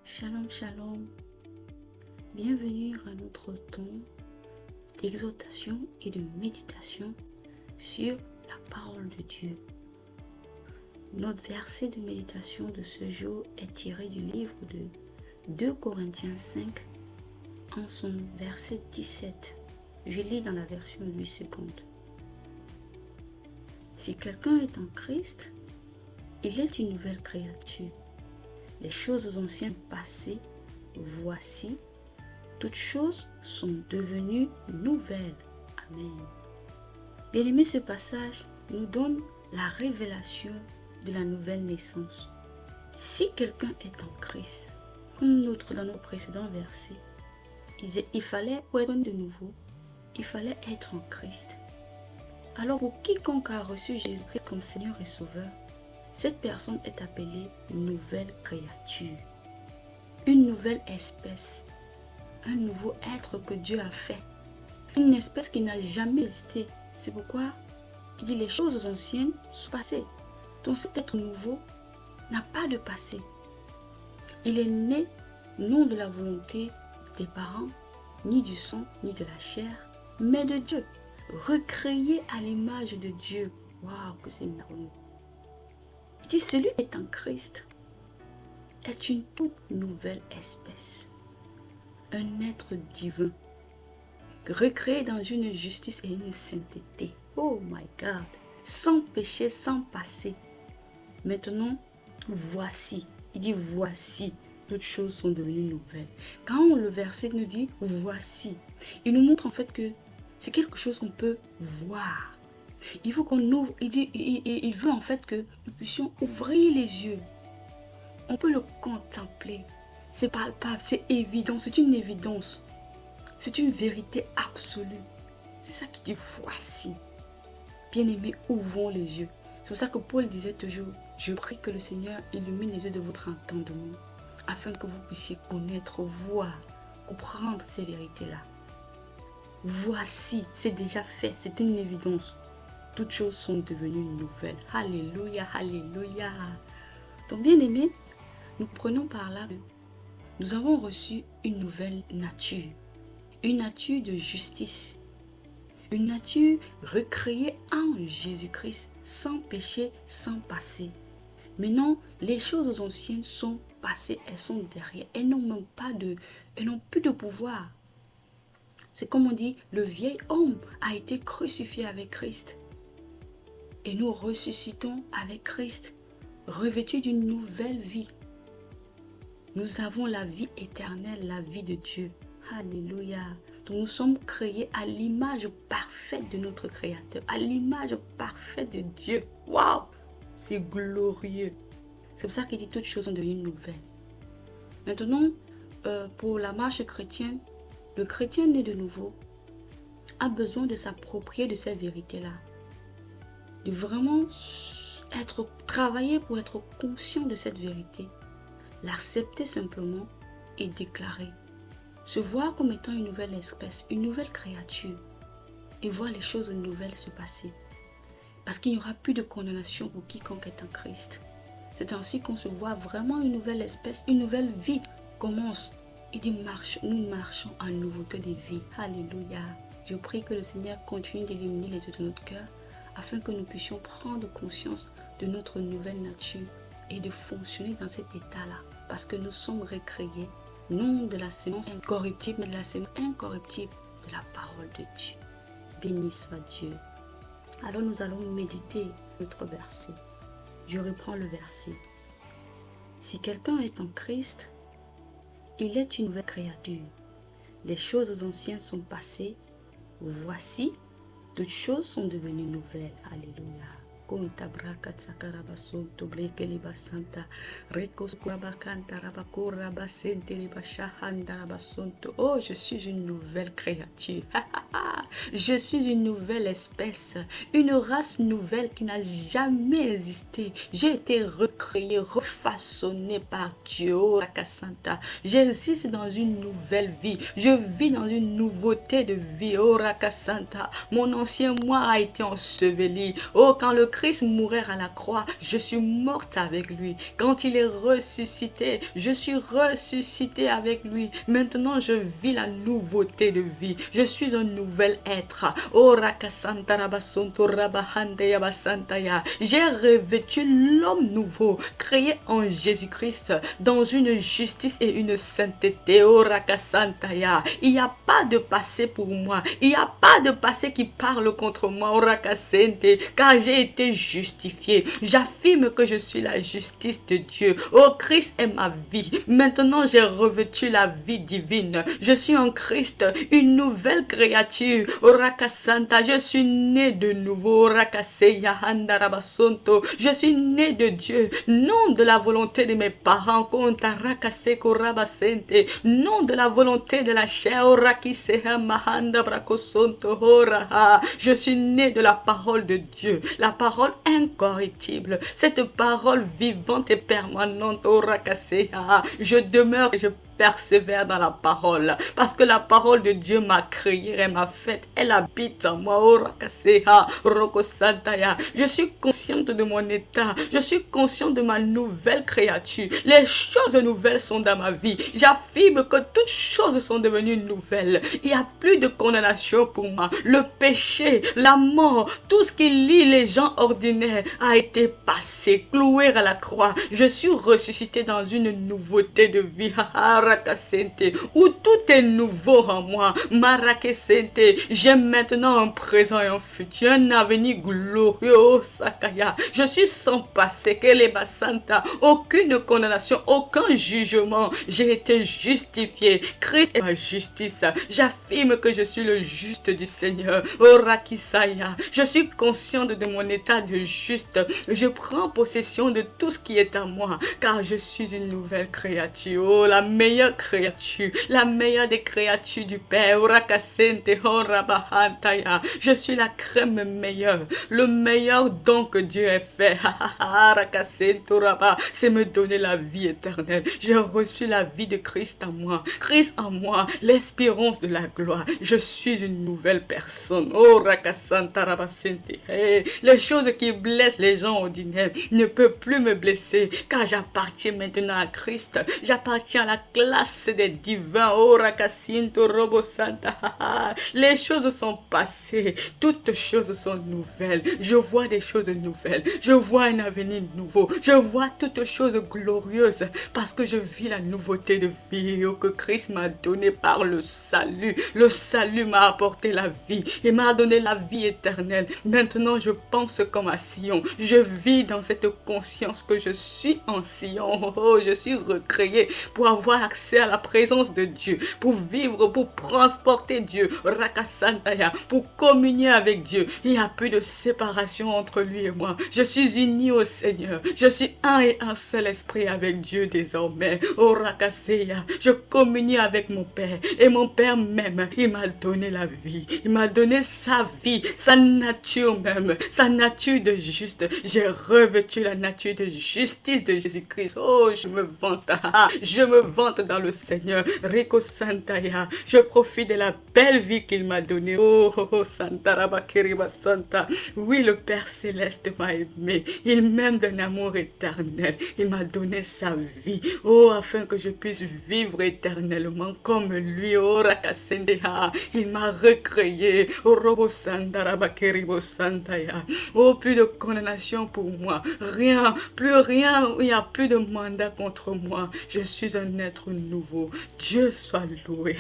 Shalom, shalom. Bienvenue à notre temps d'exhortation et de méditation sur la parole de Dieu. Notre verset de méditation de ce jour est tiré du livre de 2 Corinthiens 5 en son verset 17. Je lis dans la version 8 secondes. Si quelqu'un est en Christ, il est une nouvelle créature. Les choses anciennes passées, voici, toutes choses sont devenues nouvelles. Amen. Bien-aimé, ce passage nous donne la révélation de la nouvelle naissance. Si quelqu'un est en Christ, comme dans nos précédents versets, il fallait, pour être de nouveau, il fallait être en Christ. Alors pour quiconque a reçu Jésus-Christ comme Seigneur et Sauveur, cette personne est appelée nouvelle créature, une nouvelle espèce, un nouveau être que Dieu a fait, une espèce qui n'a jamais existé. C'est pourquoi il dit les choses anciennes sont passées. Donc cet être nouveau n'a pas de passé. Il est né non de la volonté des parents, ni du sang, ni de la chair, mais de Dieu, recréé à l'image de Dieu. Waouh, que c'est merveilleux. Il dit, celui qui est en Christ est une toute nouvelle espèce, un être divin, recréé dans une justice et une sainteté. Oh my God, sans péché, sans passé. Maintenant, voici, il dit voici, toutes choses sont devenues nouvelles. Quand le verset nous dit voici, il nous montre en fait que c'est quelque chose qu'on peut voir. Il faut qu'on ouvre, il veut en fait que nous puissions ouvrir les yeux. On peut le contempler. C'est palpable, c'est évident, c'est une évidence. C'est une vérité absolue. C'est ça qui dit voici. Bien-aimés, ouvrons les yeux. C'est pour ça que Paul disait toujours, je prie que le Seigneur illumine les yeux de votre entendement, afin que vous puissiez connaître, voir, comprendre ces vérités-là. Voici, c'est déjà fait, c'est une évidence. Toutes choses sont devenues nouvelles. Alléluia, alléluia. Donc bien aimés, nous prenons par là que nous avons reçu une nouvelle nature. Une nature de justice. Une nature recréée en Jésus-Christ, sans péché, sans passé. Maintenant, les choses anciennes sont passées, elles sont derrière. Elles n'ont plus de pouvoir. C'est comme on dit, le vieil homme a été crucifié avec Christ. Et nous ressuscitons avec Christ, revêtus d'une nouvelle vie. Nous avons la vie éternelle, la vie de Dieu. Alléluia. Donc nous sommes créés à l'image parfaite de notre Créateur, à l'image parfaite de Dieu. Waouh! C'est glorieux. C'est pour ça qu'il dit toutes choses sont devenues nouvelles. Maintenant, pour la marche chrétienne, le chrétien né de nouveau a besoin de s'approprier de cette vérité-là. De vraiment travailler pour être conscient de cette vérité, l'accepter simplement et déclarer. Se voir comme étant une nouvelle espèce, une nouvelle créature et voir les choses nouvelles se passer. Parce qu'il n'y aura plus de condamnation pour quiconque est en Christ. C'est ainsi qu'on se voit vraiment une nouvelle espèce, une nouvelle vie commence. Il dit nous marchons en nouveauté de vie. Alléluia. Je prie que le Seigneur continue d'illuminer les yeux de notre cœur afin que nous puissions prendre conscience de notre nouvelle nature et de fonctionner dans cet état-là. Parce que nous sommes recréés, non de la sémence incorruptible, mais de la sémence incorruptible de la parole de Dieu. Béni soit Dieu. Alors nous allons méditer notre verset. Je reprends le verset. Si quelqu'un est en Christ, il est une nouvelle créature. Les choses anciennes sont passées. Voici, toutes choses sont devenues nouvelles. Alléluia. Oh, je suis une nouvelle créature. Je suis une nouvelle espèce, une race nouvelle qui n'a jamais existé. J'ai été recréé, refaçonné par Dieu. Oh, Rakasanta. J'existe dans une nouvelle vie. Je vis dans une nouveauté de vie. Oh, Rakasanta. Mon ancien moi a été enseveli. Oh, quand le Christ mourait à la croix, je suis morte avec lui. Quand il est ressuscité, je suis ressuscité avec lui. Maintenant, je vis la nouveauté de vie. Je suis un nouvel être. Oh, j'ai revêtu l'homme nouveau, créé en Jésus-Christ, dans une justice et une sainteté. Oh, Rakasantaya. Il n'y a pas de passé pour moi. Il n'y a pas de passé qui parle contre moi. Oh, Rakasente. Car j'ai été justifié. J'affirme que je suis la justice de Dieu. Oh, Christ est ma vie. Maintenant, j'ai revêtu la vie divine. Je suis en Christ, une nouvelle créature. Oh, Rakasanta. Je suis né de nouveau. Oh, Rakaseya Handarabasonto. Je suis né de Dieu, non de la volonté de mes parents, non de la volonté de la chair. Je suis né de la parole de Dieu, la parole incorruptible, cette parole vivante et permanente. Je demeure et je persévère dans la parole, parce que la parole de Dieu m'a créé et m'a faite. Elle habite en moi. Je suis consciente de mon état. Je suis consciente de ma nouvelle créature. Les choses nouvelles sont dans ma vie. J'affirme que toutes choses sont devenues nouvelles. Il n'y a plus de condamnation pour moi. Le péché, la mort, tout ce qui lie les gens ordinaires a été passé, cloué à la croix. Je suis ressuscité dans une nouveauté de vie. Où tout est nouveau en moi. J'ai maintenant un présent et un futur, un avenir glorieux. Sakaya. Je suis sans passé. Aucune condamnation, aucun jugement. J'ai été justifié. Christ est ma justice. J'affirme que je suis le juste du Seigneur. Rakisaya. Je suis consciente de mon état de juste. Je prends possession de tout ce qui est à moi, car je suis une nouvelle créature. Oh, la meilleure créature, la meilleure des créatures du Père. Je suis la crème meilleure, le meilleur don que Dieu ait fait. C'est me donner la vie éternelle. J'ai reçu la vie de Christ en moi. Christ en moi, l'espérance de la gloire. Je suis une nouvelle personne. Oh, les choses qui blessent les gens ordinaires ne peuvent plus me blesser, car j'appartiens maintenant à Christ. J'appartiens à la classe des divins. Oh, Robo Santa. Les choses sont passées. Toutes choses sont nouvelles. Je vois des choses nouvelles. Je vois un avenir nouveau. Je vois toutes choses glorieuses, parce que je vis la nouveauté de vie que Christ m'a donnée par le salut. Le salut m'a apporté la vie et m'a donné la vie éternelle. Maintenant, je pense comme à Sion. Je vis dans cette conscience que je suis en Sion. Oh, je suis recréé pour avoir accès à la présence de Dieu, pour vivre, pour transporter Dieu, Rakasantaya, pour communier avec Dieu. Il n'y a plus de séparation entre lui et moi. Je suis uni au Seigneur. Je suis un et un seul esprit avec Dieu désormais. Oh, Rakaseya, je communie avec mon Père, et mon Père même, il m'a donné la vie. Il m'a donné sa vie, sa nature même, sa nature de juste. J'ai revêtu la nature de justice de Jésus-Christ. Oh, je me vante. Je me vante dans le Seigneur. Rico Santaya. Je profite de la belle vie qu'il m'a donnée. Oh, Santa Rabakiriba Santa. Oui, le Père Céleste m'a aimé. Il m'aime d'un amour éternel. Il m'a donné sa vie. Oh, afin que je puisse vivre éternellement comme lui. Oh, Rakasendea. Il m'a recréé. Oh, Robo Santa Rabakiribo Santaya. Oh, plus de condamnation pour moi. Rien, plus rien. Il n'y a plus de mandat contre moi. Je suis un être nouveau. Dieu soit loué.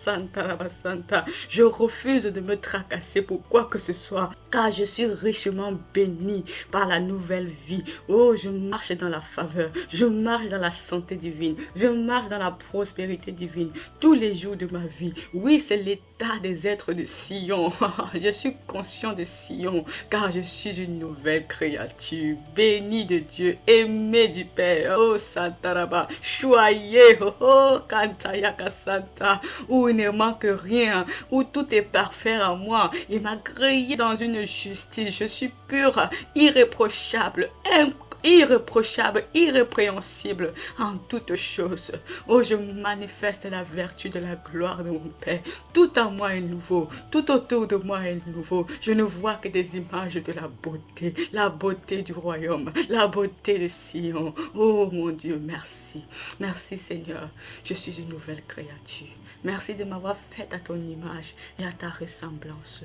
Santa Rabasanta. Je refuse de me tracasser pour quoi que ce soit, car je suis richement béni par la nouvelle vie. Oh, je marche dans la faveur. Je marche dans la santé divine. Je marche dans la prospérité divine tous les jours de ma vie. Oui, c'est l'état des êtres de Sion. Je suis conscient de Sion, car je suis une nouvelle créature, bénie de Dieu, aimée du Père. Oh, Santa Rabba, choyé, oh, Kantayaka Santa, où il ne manque rien, où tout est parfait en moi. Il m'a créé dans une justice. Je suis pure, irréprochable, irréprochable, irrépréhensible en toutes choses. Oh, je manifeste la vertu de la gloire de mon Père. Tout en moi est nouveau, tout autour de moi est nouveau. Je ne vois que des images de la beauté du royaume, la beauté de Sion. Oh mon Dieu, merci. Merci Seigneur, je suis une nouvelle créature. Merci de m'avoir faite à ton image et à ta ressemblance.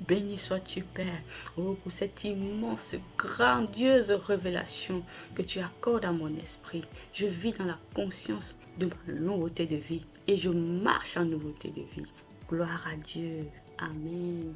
Béni sois-tu, Père, oh, pour cette immense, grandiose révélation que tu accordes à mon esprit. Je vis dans la conscience de ma nouveauté de vie et je marche en nouveauté de vie. Gloire à Dieu. Amen.